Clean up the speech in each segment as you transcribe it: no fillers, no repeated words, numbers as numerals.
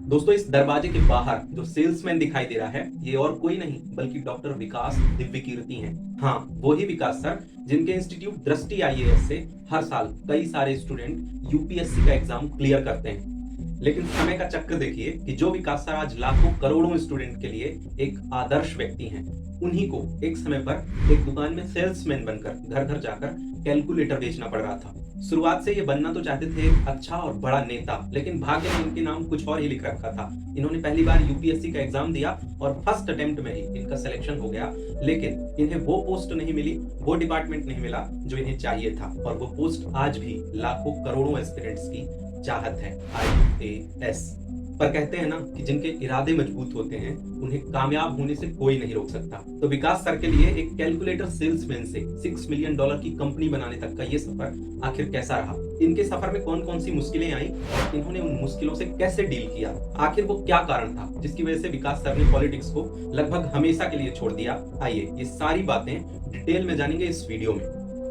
दोस्तों, इस दरवाजे के बाहर जो सेल्समैन दिखाई दे रहा है, ये और कोई नहीं बल्कि डॉक्टर विकास दिव्यकीर्ति हैं। हाँ, वो ही विकास सर जिनके इंस्टीट्यूट दृष्टि आईएएस से हर साल कई सारे स्टूडेंट यूपीएससी का एग्जाम क्लियर करते हैं। लेकिन समय का चक्र देखिए कि जो विकास सर आज लाखों करोड़ों स्टूडेंट के लिए एक आदर्श व्यक्ति हैं, उन्हीं को एक समय पर एक दुकान में सेल्समैन बनकर घर घर जाकर कैलकुलेटर बेचना पड़ रहा था। शुरुआत से ये बनना तो चाहते थे एक अच्छा और बड़ा नेता, लेकिन भाग्य ने इनके नाम कुछ और ही लिख रखा था। इन्होंने पहली बार यूपीएससी का एग्जाम दिया और फर्स्ट अटेम्प्ट में ही इनका सिलेक्शन हो गया, लेकिन इन्हें वो पोस्ट नहीं मिली, वो डिपार्टमेंट नहीं मिला जो इन्हें चाहिए था। और वो पोस्ट आज भी लाखों करोड़ों एस्पिरेंट्स की चाहत है, आईएएस। पर कहते हैं ना कि जिनके इरादे मजबूत होते हैं उन्हें कामयाब होने से कोई नहीं रोक सकता। तो विकास सर के लिए एक कैलकुलेटर सेल्समैन से $6 मिलियन की कंपनी बनाने तक का ये सफर आखिर कैसा रहा? इनके सफर में कौन कौन सी मुश्किलें आई और इन्होंने उन मुश्किलों से कैसे डील किया? आखिर वो क्या कारण था जिसकी वजह से विकास सर ने पॉलिटिक्स को लगभग हमेशा के लिए छोड़ दिया? आइए ये सारी बातें डिटेल में जानेंगे इस वीडियो में।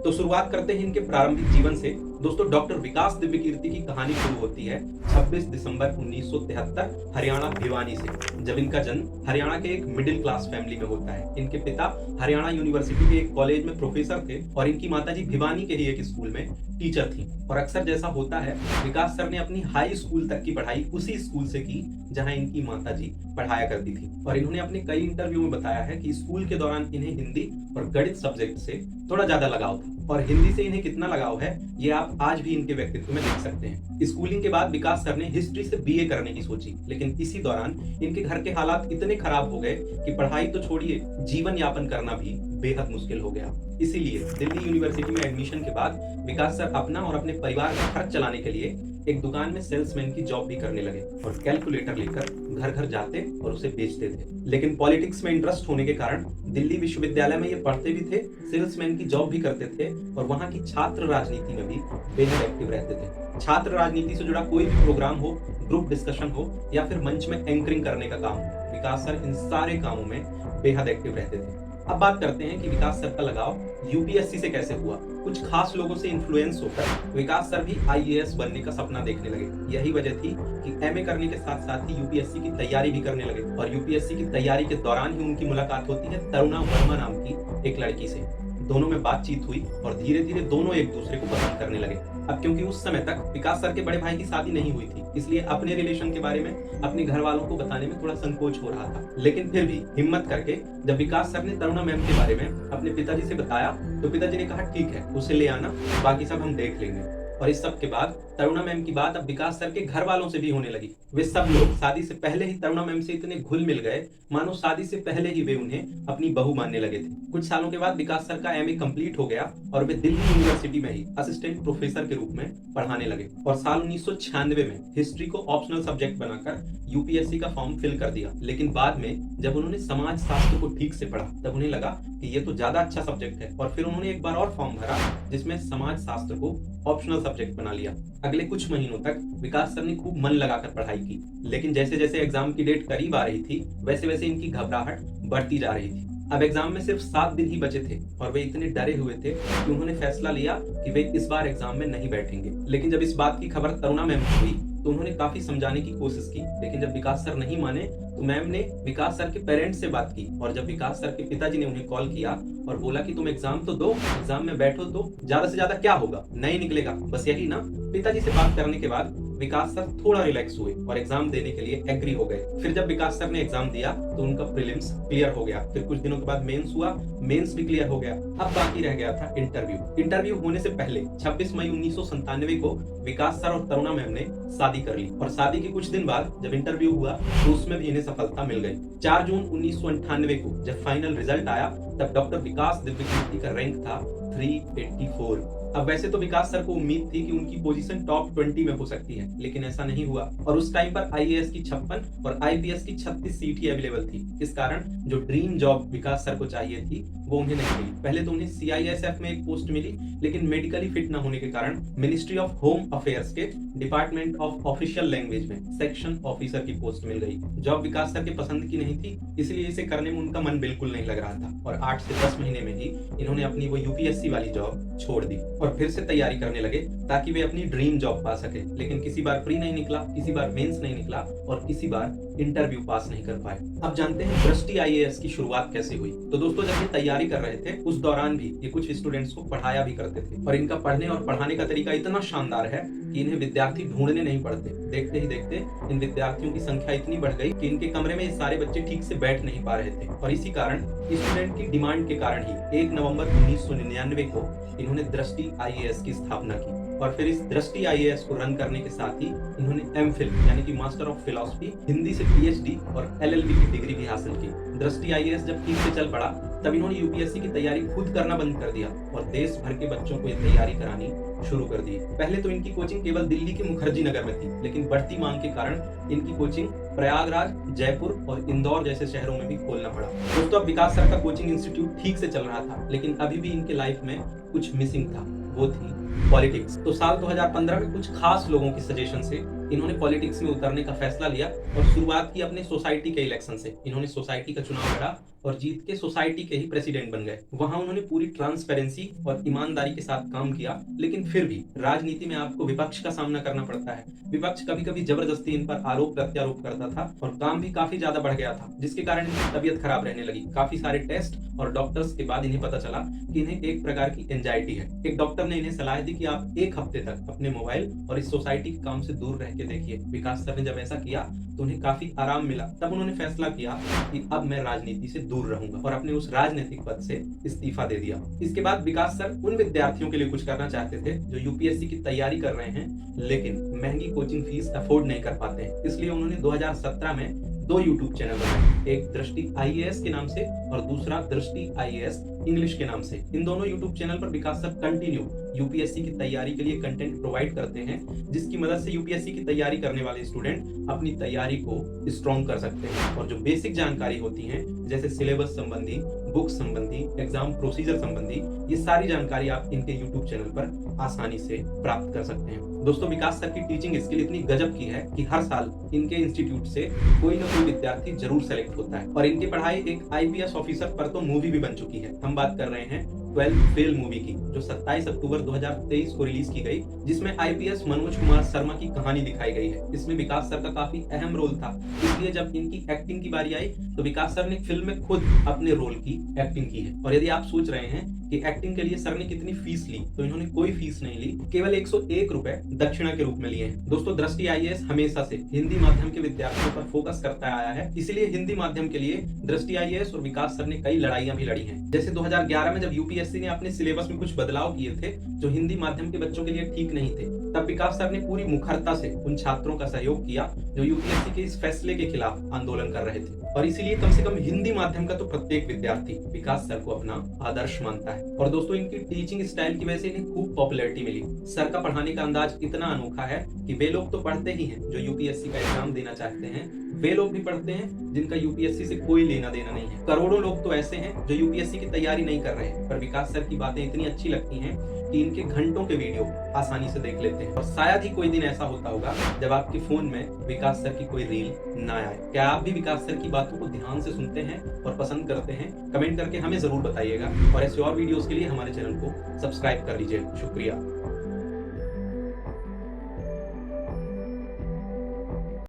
तो शुरुआत करते हैं इनके प्रारंभिक जीवन से। दोस्तों, डॉक्टर विकास दिव्यकीर्ति की कहानी शुरू होती है 26 दिसंबर 1973 हरियाणा भिवानी से, जब इनका जन्म हरियाणा के एक मिडिल क्लास फैमिली में होता है। इनके पिता हरियाणा यूनिवर्सिटी के एक कॉलेज में प्रोफेसर थे और इनकी माताजी भिवानी के ही एक स्कूल में टीचर थी। और अक्सर जैसा होता है, विकास सर ने अपनी हाई स्कूल तक की पढ़ाई उसी स्कूल से की जहां इनकी माताजी पढ़ाया करती थी। और इन्होंने अपने कई इंटरव्यू में बताया है कि स्कूल के दौरान इन्हें हिंदी और गणित सब्जेक्ट से थोड़ा ज्यादा लगाव था। और हिंदी से इन्हें कितना लगाव है ये आप आज भी इनके व्यक्तित्व में देख सकते हैं। स्कूलिंग के बाद विकास सर ने हिस्ट्री से बीए करने की सोची, लेकिन इसी दौरान इनके घर के हालात इतने खराब हो गए कि पढ़ाई तो छोड़िए, जीवन यापन करना भी बेहद मुश्किल हो गया। इसीलिए दिल्ली यूनिवर्सिटी में एडमिशन के बाद विकास सर अपना और अपने परिवार का खर्च चलाने के लिए एक दुकान में सेल्समैन की जॉब भी करने लगे और कैलकुलेटर लेकर घर घर जाते और उसे बेचते थे। लेकिन पॉलिटिक्स में इंटरेस्ट होने के कारण दिल्ली विश्वविद्यालय में ये पढ़ते भी थे, सेल्समैन की जॉब भी करते थे और वहाँ की छात्र राजनीति में भी बेहद एक्टिव रहते थे। छात्र राजनीति से जुड़ा कोई भी प्रोग्राम हो, ग्रुप डिस्कशन हो या फिर मंच में एंकरिंग करने का काम हो, विकास सर इन सारे कामों में बेहद एक्टिव रहते थे। अब बात करते हैं कि विकास सर का लगाव यूपीएससी से कैसे हुआ। कुछ खास लोगों से इन्फ्लुएंस होकर विकास सर भी आईएएस बनने का सपना देखने लगे। यही वजह थी कि एमए करने के साथ साथ ही यूपीएससी की तैयारी भी करने लगे। और यूपीएससी की तैयारी के दौरान ही उनकी मुलाकात होती है तरुणा वर्मा नाम की एक लड़की से। दोनों में बातचीत हुई और धीरे धीरे दोनों एक दूसरे को पसंद करने लगे। अब क्योंकि उस समय तक विकास सर के बड़े भाई की शादी नहीं हुई थी, इसलिए अपने रिलेशन के बारे में अपने घर वालों को बताने में थोड़ा संकोच हो रहा था। लेकिन फिर भी हिम्मत करके जब विकास सर ने तरुणा मैम के बारे में अपने पिताजी से बताया तो पिताजी ने कहा ठीक है, उसे ले आना, बाकी सब हम देख लेंगे। और इस सब के बाद तरुणा मैम की बात अब विकास सर के घर वालों से भी होने लगी। वे सब लोग शादी से पहले ही तरुणा मैम से इतने घुल मिल गए मानो शादी से पहले ही वे उन्हें अपनी बहू मानने लगे थे। कुछ सालों के बाद विकास सर का एमए कंप्लीट हो गया और वे दिल्ली यूनिवर्सिटी में ही असिस्टेंट प्रोफेसर के रूप में पढ़ाने लगे। और साल 1996 में हिस्ट्री को ऑप्शनल सब्जेक्ट बनाकर यूपीएससी का फॉर्म फिल कर दिया। लेकिन बाद में जब उन्होंने समाज शास्त्र को ठीक से पढ़ा तब उन्हें लगा कि ये तो ज्यादा अच्छा सब्जेक्ट है और फिर उन्होंने एक बार और फॉर्म भरा जिसमें समाज शास्त्र को ऑप्शनल सब्जेक्ट बना लिया। अगले कुछ महीनों तक विकास सर ने खूब मन लगाकर पढ़ाई की, लेकिन जैसे जैसे एग्जाम की डेट करीब आ रही थी वैसे वैसे इनकी घबराहट बढ़ती जा रही थी। अब एग्जाम में सिर्फ 7 दिन ही बचे थे और वे इतने डरे हुए थे कि उन्होंने फैसला लिया कि वे इस बार एग्जाम में नहीं बैठेंगे। लेकिन जब इस बात की खबर तरुणा मैम को हुई तो उन्होंने काफी समझाने की कोशिश की, लेकिन जब विकास सर नहीं माने तो मैम ने विकास सर के पेरेंट्स से बात की। और जब विकास सर के पिताजी ने उन्हें कॉल किया और बोला कि तुम एग्जाम तो दो, एग्जाम में बैठो तो ज्यादा से ज्यादा क्या होगा, नहीं निकलेगा, बस यही ना। पिताजी से बात करने के बाद विकास सर थोड़ा रिलैक्स हुए और एग्जाम देने के लिए एग्री हो गए। फिर जब विकास सर ने एग्जाम दिया तो उनका प्रीलिम्स क्लियर हो गया। फिर कुछ दिनों के बाद मेंस हुआ, मेंस भी क्लियर हो गया। अब बाकी रह गया था इंटरव्यू। इंटरव्यू होने से पहले 26 मई 1997 को विकास सर और तरुणा मैम ने शादी कर ली। और शादी के कुछ दिन बाद जब इंटरव्यू हुआ तो उसमें भी इन्हें सफलता मिल गई। 4 जून 1998 को जब फाइनल रिजल्ट आया तब डॉक्टर विकास दिव्यकीर्ति का रैंक था 384। अब वैसे तो विकास सर को उम्मीद थी कि उनकी पोजीशन टॉप 20 में हो सकती है, लेकिन ऐसा नहीं हुआ। और उस टाइम पर आईएएस की 56 और आईपीएस की 36 सीट ही अवेलेबल थी। इस कारण जो ड्रीम जॉब विकास सर को चाहिए थी वो उन्हें नहीं मिली। पहले तो उन्हें CISF में एक पोस्ट मिली, लेकिन मेडिकली फिट न होने के कारण मिनिस्ट्री ऑफ होम अफेयर्स के डिपार्टमेंट ऑफ ऑफिशियल लैंग्वेज में सेक्शन ऑफिसर की पोस्ट मिल गई। जॉब विकास सर के पसंद की नहीं थी, इसलिए इसे करने में उनका मन बिल्कुल नहीं लग रहा था और 8 से 10 महीने में ही इन्होंने अपनी वो UPSC वाली जॉब छोड़ दी और फिर से तैयारी करने लगे ताकि वे अपनी ड्रीम जॉब पा सके। लेकिन किसी बार प्री नहीं निकला, किसी बार मेंस नहीं निकला और किसी बार इंटरव्यू पास नहीं कर पाए। अब जानते हैं दृष्टि IAS की शुरुआत कैसे हुई। तो दोस्तों, जब ये तैयारी कर रहे थे उस दौरान भी ये कुछ स्टूडेंट्स को पढ़ाया भी करते थे और इनका पढ़ने और पढ़ाने का तरीका इतना शानदार है कि इन्हें विद्यार्थी ढूंढने नहीं पड़ते। देखते ही देखते इन विद्यार्थियों की संख्या इतनी बढ़ गई कि इनके कमरे में ये सारे बच्चे ठीक से बैठ नहीं पा रहे थे और इसी कारण स्टूडेंट की डिमांड के कारण ही 1 नवंबर 1999 को इन्होंने दृष्टि IAS की स्थापना की और फिर इस दृष्टि IAS को रन करने के साथ ही इन्होंने MPhil यानी कि मास्टर ऑफ फिलॉसफी, हिंदी से PhD और LLB की डिग्री भी हासिल की। दृष्टि IAS जब ठीक से चल पड़ा तब इन्होंने UPSC की तैयारी खुद करना बंद कर दिया और देश भर के बच्चों को ये तैयारी करानी शुरू कर दी। पहले तो इनकी कोचिंग केवल दिल्ली के मुखर्जी नगर में थी, लेकिन बढ़ती मांग के कारण इनकी कोचिंग प्रयागराज, जयपुर और इंदौर जैसे शहरों में भी खोलना पड़ा। दोस्तों, अब विकास सर का कोचिंग इंस्टीट्यूट ठीक से चल रहा था, लेकिन अभी भी इनके लाइफ में कुछ मिसिंग था, वो थी पॉलिटिक्स। तो साल 2015 में कुछ खास लोगों की सजेशन से इन्होंने पॉलिटिक्स में उतरने का फैसला लिया और शुरुआत की अपने सोसाइटी के इलेक्शन से। इन्होंने सोसाइटी का चुनाव लड़ा और जीत के सोसाइटी के ही प्रेसिडेंट बन गए। वहां उन्होंने पूरी ट्रांसपेरेंसी और ईमानदारी के साथ काम किया, लेकिन फिर भी राजनीति में आपको विपक्ष का सामना करना पड़ता है। विपक्ष कभी कभी जबरदस्ती इन पर आरोप प्रत्यारोप करता था और काम भी काफी ज्यादा बढ़ गया था, जिसके कारण इनकी तबीयत खराब रहने लगी। काफी सारे टेस्ट और डॉक्टर्स के बाद इन्हें पता चला कि इन्हें एक प्रकार की एंजाइटी है। एक डॉक्टर ने इन्हें सलाह दी कि आप 1 हफ्ते तक अपने मोबाइल और इस सोसाइटी के काम से दूर रह के देखिए। विकास सर ने जब ऐसा किया तो उन्हें काफी आराम मिला। तब उन्होंने फैसला किया कि अब मैं राजनीति से दूर रहूंगा और अपने उस राजनीतिक पद से इस्तीफा दे दिया। इसके बाद विकास सर उन विद्यार्थियों के लिए कुछ करना चाहते थे जो UPSC की तैयारी कर रहे हैं, लेकिन महंगी कोचिंग फीस अफोर्ड नहीं कर पाते हैं। इसलिए उन्होंने 2017 में 2 YouTube चैनल बनाए, एक दृष्टि IAS के नाम से और दूसरा दृष्टि IAS इंग्लिश के नाम से। इन दोनों YouTube चैनल पर विकास सर कंटिन्यू UPSC की तैयारी के लिए कंटेंट प्रोवाइड करते हैं, जिसकी मदद से UPSC की तैयारी करने वाले स्टूडेंट अपनी तैयारी को स्ट्रॉन्ग कर सकते हैं और जो बेसिक जानकारी होती है जैसे सिलेबस संबंधी, बुक संबंधी, एग्जाम प्रोसीजर संबंधी, ये सारी जानकारी आप इनके YouTube चैनल पर आसानी से प्राप्त कर सकते हैं। दोस्तों, विकास सर की टीचिंग स्किल इतनी गजब की है कि हर साल इनके इंस्टीट्यूट से कोई ना कोई विद्यार्थी जरूर सेलेक्ट होता है और इनकी पढ़ाई एक IPS ऑफिसर पर तो मूवी भी बन चुकी है। हम बात कर रहे हैं 12th फेल मूवी की, जो 27 अक्टूबर 2023 को रिलीज की गई, जिसमें IPS मनोज कुमार शर्मा की कहानी दिखाई गई है। इसमें विकास सर का काफी अहम रोल था, इसलिए जब इनकी एक्टिंग की बारी आई तो विकास सर ने फिल्म में खुद अपने रोल की एक्टिंग की है। और यदि आप सोच रहे हैं कि एक्टिंग के लिए सर ने कितनी फीस ली, तो इन्होंने कोई फीस नहीं ली, केवल 101 रुपए दक्षिणा के रूप में लिए हैं। दोस्तों, दृष्टि IAS हमेशा से हिंदी माध्यम के विद्यार्थियों पर फोकस करता आया है, इसलिए हिंदी माध्यम के लिए दृष्टि IAS और विकास सर ने कई लड़ाइयां भी लड़ी हैं। जैसे 2011 में जब UPSC ने अपने सिलेबस में कुछ बदलाव किए थे जो हिंदी माध्यम के बच्चों के लिए ठीक नहीं थे, तब विकास सर ने पूरी मुखरता से उन छात्रों का सहयोग किया जो UPSC के इस फैसले के खिलाफ आंदोलन कर रहे थे। और इसीलिए कम से कम हिंदी माध्यम का तो प्रत्येक विद्यार्थी विकास सर को अपना आदर्श मानता है। और दोस्तों, इनकी टीचिंग स्टाइल की वजह से इन्हें खूब पॉपुलैरिटी मिली। सर का पढ़ाने का अंदाज इतना अनोखा है कि वे लोग तो पढ़ते ही हैं जो UPSC का एग्जाम देना चाहते हैं, वे लोग भी पढ़ते हैं जिनका UPSC से कोई लेना देना नहीं है। करोड़ों लोग तो ऐसे हैं जो UPSC की तैयारी नहीं कर रहे हैं, पर विकास सर की बातें इतनी अच्छी लगती हैं कि इनके घंटों के वीडियो आसानी से देख लेते हैं। और शायद ही कोई दिन ऐसा होता होगा जब आपके फोन में विकास सर की कोई रील ना आए। क्या आप भी विकास सर की बातों को ध्यान से सुनते हैं और पसंद करते हैं? कमेंट करके हमें जरूर बताइएगा और ऐसे और वीडियोस के लिए हमारे चैनल को सब्सक्राइब कर लीजिए। शुक्रिया।